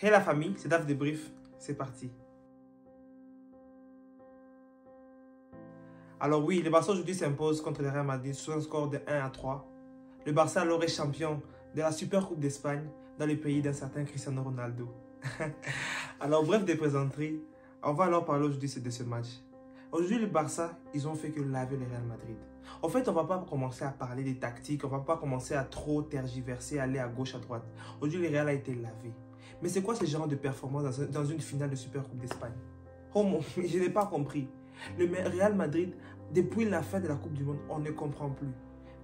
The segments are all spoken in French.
Hey la famille, c'est Daf Débrief, c'est parti. Alors oui, le Barça aujourd'hui s'impose contre le Real Madrid sur un score de 1-3. Le Barça alors est champion de la Super Coupe d'Espagne dans le pays d'un certain Cristiano Ronaldo. Alors bref des plaisanteries, on va alors parler aujourd'hui de ce match. Aujourd'hui le Barça, ils ont fait que laver le Real Madrid. En fait, on ne va pas commencer à parler des tactiques, on ne va pas commencer à trop tergiverser, aller à gauche, à droite. Aujourd'hui le Real a été lavé. Mais c'est quoi ce genre de performance dans une finale de Super Coupe d'Espagne? Oh mon, je n'ai pas compris. Le Real Madrid, depuis la fin de la Coupe du Monde, on ne comprend plus.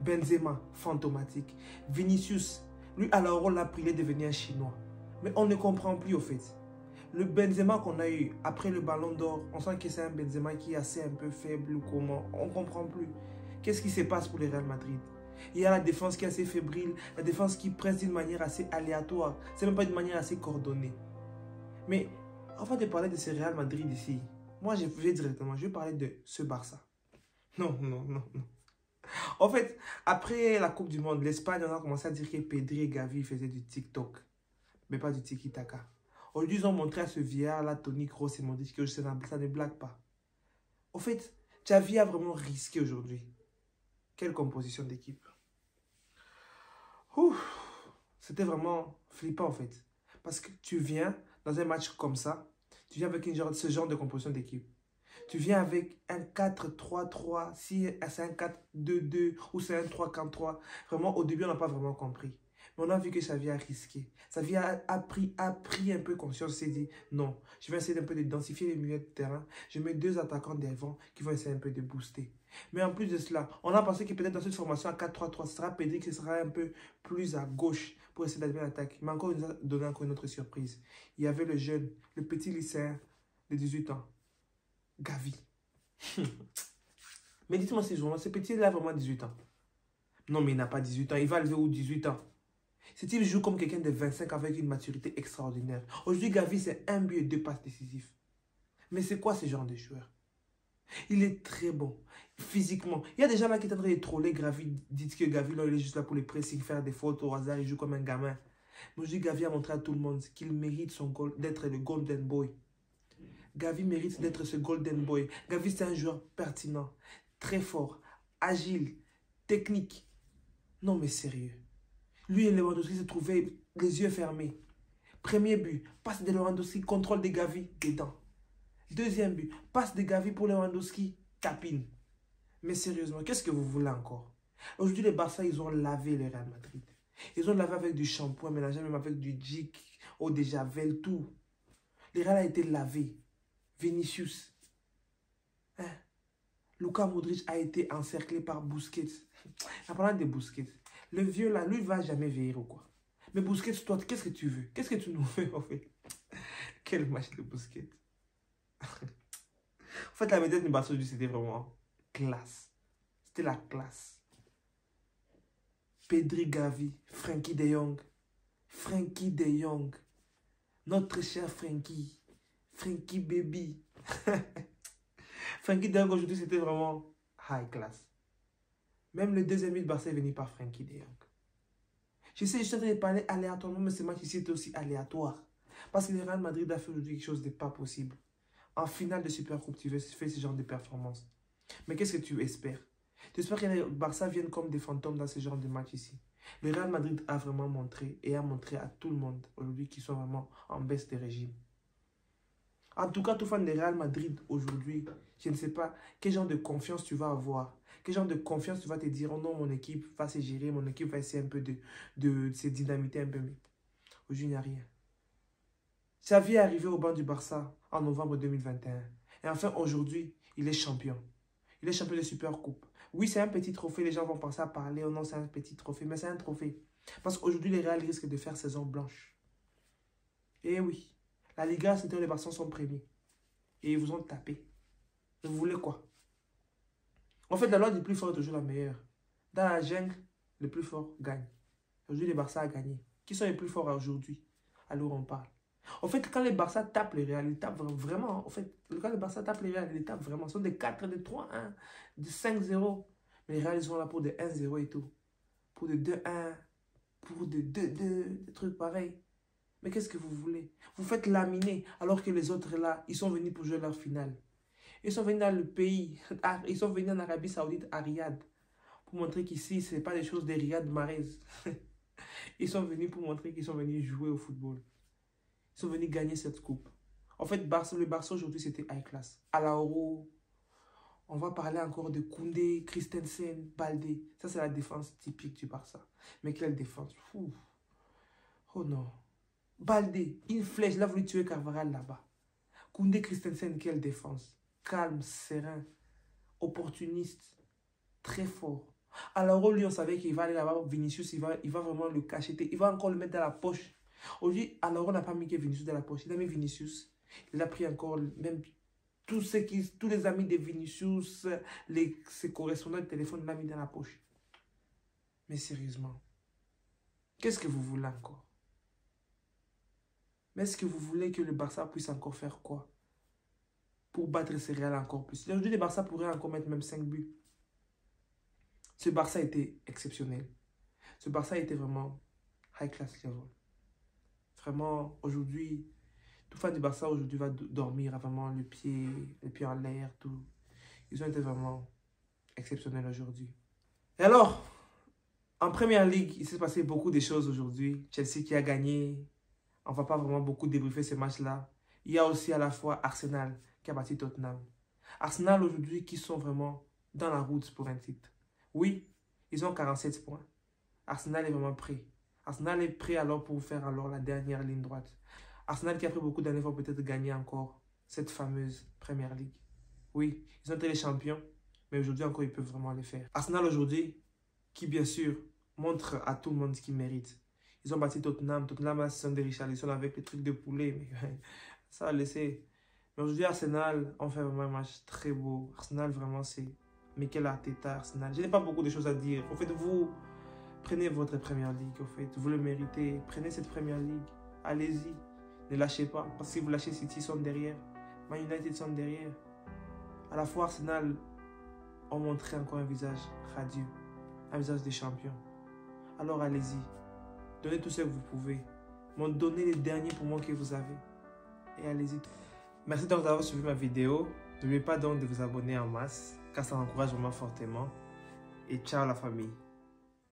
Benzema, fantomatique. Vinicius, lui à l'euro, l'a pris, il est devenu un Chinois. Mais on ne comprend plus au fait. Le Benzema qu'on a eu après le Ballon d'Or, on sent que c'est un Benzema qui est assez un peu faible ou comment. On ne comprend plus. Qu'est-ce qui se passe pour le Real Madrid? Il y a la défense qui est assez fébrile, la défense qui presse d'une manière assez aléatoire. C'est même pas d'une manière assez coordonnée. Mais avant de parler de ce Real Madrid ici, moi je vais directement, je vais parler de ce Barça. Non. En fait, après la Coupe du Monde, l'Espagne, on a commencé à dire que Pedri et Gavi faisaient du TikTok, mais pas du tiki-taka. Aujourd'hui, ils ont montré à ce vieillard-là, Toni Kroos et Modric, que ça ne blague pas. En fait, Xavi a vraiment risqué aujourd'hui. Quelle composition d'équipe. C'était vraiment flippant en fait. Parce que tu viens dans un match comme ça, tu viens avec ce genre de composition d'équipe. Tu viens avec un 4-3-3, si c'est un 4-2-2 ou c'est un 3-4-3. Vraiment, au début, on n'a pas vraiment compris. Mais on a vu que Xavi a risqué. Xavi a pris un peu conscience. Il s'est dit, non, je vais essayer un peu de densifier les milieux de terrain. Je mets deux attaquants devant qui vont essayer un peu de booster. Mais en plus de cela, on a pensé que peut-être dans cette formation à 4-3-3, ce sera Pedri qui sera un peu plus à gauche pour essayer d'amener l'attaque. Mais encore, il nous a donné encore une autre surprise. Il y avait le jeune, le petit lycéen de 18 ans, Gavi. Mais dites-moi ces jours-là, ce petit-là a vraiment 18 ans. Non, mais il n'a pas 18 ans. Il va lever où 18 ans? Ce type joue comme quelqu'un de 25 avec une maturité extraordinaire. Aujourd'hui, Gavi, c'est un but et deux passes décisives. Mais c'est quoi ce genre de joueur? Il est très bon, physiquement. Il y a des gens là qui sont en train de troller Gavi, disent que Gavi, là, il est juste là pour les pressing, faire des fautes au hasard, il joue comme un gamin. Mais aujourd'hui, Gavi a montré à tout le monde qu'il mérite son goal, d'être le Golden Boy. Gavi mérite d'être ce Golden Boy. Gavi, c'est un joueur pertinent, très fort, agile, technique. Non, mais sérieux. Lui et Lewandowski se trouvaient les yeux fermés. Premier but, passe de Lewandowski, contrôle de Gavi, dedans. Deuxième but, passe de Gavi pour Lewandowski, tapine. Mais sérieusement, qu'est-ce que vous voulez encore? Aujourd'hui, les Barça, ils ont lavé le Real Madrid. Ils ont lavé avec du shampoing, mélangé même avec du Jik, eau de Javel, tout. Le Real a été lavé. Vinicius. Hein? Luka Modric a été encerclé par Busquets. En parlant de Busquets, le vieux là, lui, ne va jamais vieillir ou quoi? Mais Busquets, toi, qu'est-ce que tu veux? Qu'est-ce que tu nous fais en fait? Quel match de Busquets. En fait, la médaille de Barça, c'était vraiment classe. C'était la classe. Pedri, Gavi, Frenkie de Jong. Frenkie de Jong. Notre cher Frenkie. Frenkie baby. Frenkie de Jong aujourd'hui, c'était vraiment high class. Même le deuxième but de Barça est venu par Frenkie de Jong. Je sais, je suis en train de parler aléatoirement, mais ce match ici est aussi aléatoire. Parce que le Real Madrid a fait aujourd'hui quelque chose de pas possible. En finale de Super Coupe, tu fais ce genre de performance. Mais qu'est-ce que tu espères? Tu espères que le Barça vienne comme des fantômes dans ce genre de match ici. Le Real Madrid a vraiment montré et a montré à tout le monde aujourd'hui qu'ils sont vraiment en baisse de régime. En tout cas, tout fan de Real Madrid aujourd'hui, je ne sais pas quel genre de confiance tu vas avoir. Quel genre de confiance tu vas te dire, oh non, mon équipe va se gérer, mon équipe va essayer un peu de se dynamiter un peu. Mais aujourd'hui, il n'y a rien. Xavi est arrivé au banc du Barça en novembre 2021. Et enfin, aujourd'hui, il est champion. Il est champion de Super Coupe. Oui, c'est un petit trophée. Les gens vont penser à parler. Oh non, c'est un petit trophée. Mais c'est un trophée. Parce qu'aujourd'hui, les Real risquent de faire saison blanche. Et oui, la Liga, c'était les Barçons sont premiers. Et ils vous ont tapé. Vous voulez quoi? En fait, la loi du plus fort est toujours la meilleure. Dans la jungle, le plus fort gagne. Aujourd'hui, les Barça a gagné. Qui sont les plus forts aujourd'hui? Alors on parle. En fait, quand les Barça tapent les Real, ils tapent vraiment. En fait, quand les Barça tapent les Real, ils tapent vraiment. Ce sont des 4, des 3-1, des 5-0. Mais les Real, ils sont là pour des 1-0 et tout. Pour des 2-1, pour des 2-2, des trucs pareils. Mais qu'est-ce que vous voulez? Vous faites laminer alors que les autres là, ils sont venus pour jouer leur finale. Ils sont venus dans le pays, ils sont venus en Arabie Saoudite, à Riyad, pour montrer qu'ici, ce n'est pas des choses des Riyad Mahrez. Ils sont venus pour montrer qu'ils sont venus jouer au football. Ils sont venus gagner cette coupe. En fait, le Barça aujourd'hui, c'était high class. Alaoro, on va parler encore de Koundé, Christensen, Baldé. Ça, c'est la défense typique du Barça. Mais quelle défense? Ouf. Oh non. Baldé, une flèche, il a voulu tuer Carvajal là-bas. Koundé, Christensen, quelle défense? Calme, serein, opportuniste, très fort. Alors, lui, on savait qu'il va aller là-bas, Vinicius, il va vraiment le cacheter. Il va encore le mettre dans la poche. Aujourd'hui, alors on n'a pas mis que Vinicius dans la poche. Il a mis Vinicius. Il a pris encore, même tous les amis de Vinicius, ses correspondants de téléphone, il l'a mis dans la poche. Mais sérieusement, qu'est-ce que vous voulez encore? Mais est-ce que vous voulez que le Barça puisse encore faire quoi? Pour battre ce Real encore plus. Aujourd'hui, le Barça pourrait encore mettre même 5 buts. Ce Barça était exceptionnel. Ce Barça était vraiment high class level. Vraiment, aujourd'hui, tout fan du Barça aujourd'hui va dormir vraiment le pied en l'air, tout. Ils ont été vraiment exceptionnels aujourd'hui. Et alors, en Première Ligue, il s'est passé beaucoup de choses aujourd'hui. Chelsea qui a gagné. On ne va pas vraiment beaucoup débriefer ce match-là. Il y a aussi à la fois Arsenal qui a battu Tottenham. Arsenal aujourd'hui qui sont vraiment dans la route pour un titre. Oui, ils ont 47 points. Arsenal est vraiment prêt. Arsenal est prêt alors pour faire alors la dernière ligne droite. Arsenal qui après beaucoup d'années va peut-être gagner encore cette fameuse Première Ligue. Oui, ils ont été les champions, mais aujourd'hui encore ils peuvent vraiment le faire. Arsenal aujourd'hui qui bien sûr montre à tout le monde ce qu'ils méritent. Ils ont battu Tottenham. Tottenham a son de Richarlison avec les trucs de poulet. Mais ça a laissé. Mais aujourd'hui, Arsenal, on fait vraiment un match très beau. Arsenal, vraiment, c'est Mikel Arteta, Arsenal. Je n'ai pas beaucoup de choses à dire. En fait, vous prenez votre Première Ligue. En fait, vous le méritez. Prenez cette Première Ligue. Allez-y. Ne lâchez pas. Parce que si vous lâchez, City sont derrière. Man United sont derrière. À la fois, Arsenal ont montré encore un visage radieux. Un visage des champions. Alors, allez-y. Donnez tout ce que vous pouvez. Donnez les derniers poumons que vous avez. Et allez-y. Merci donc d'avoir suivi ma vidéo. N'oubliez pas donc de vous abonner en masse, car ça m'encourage vraiment fortement. Et ciao la famille.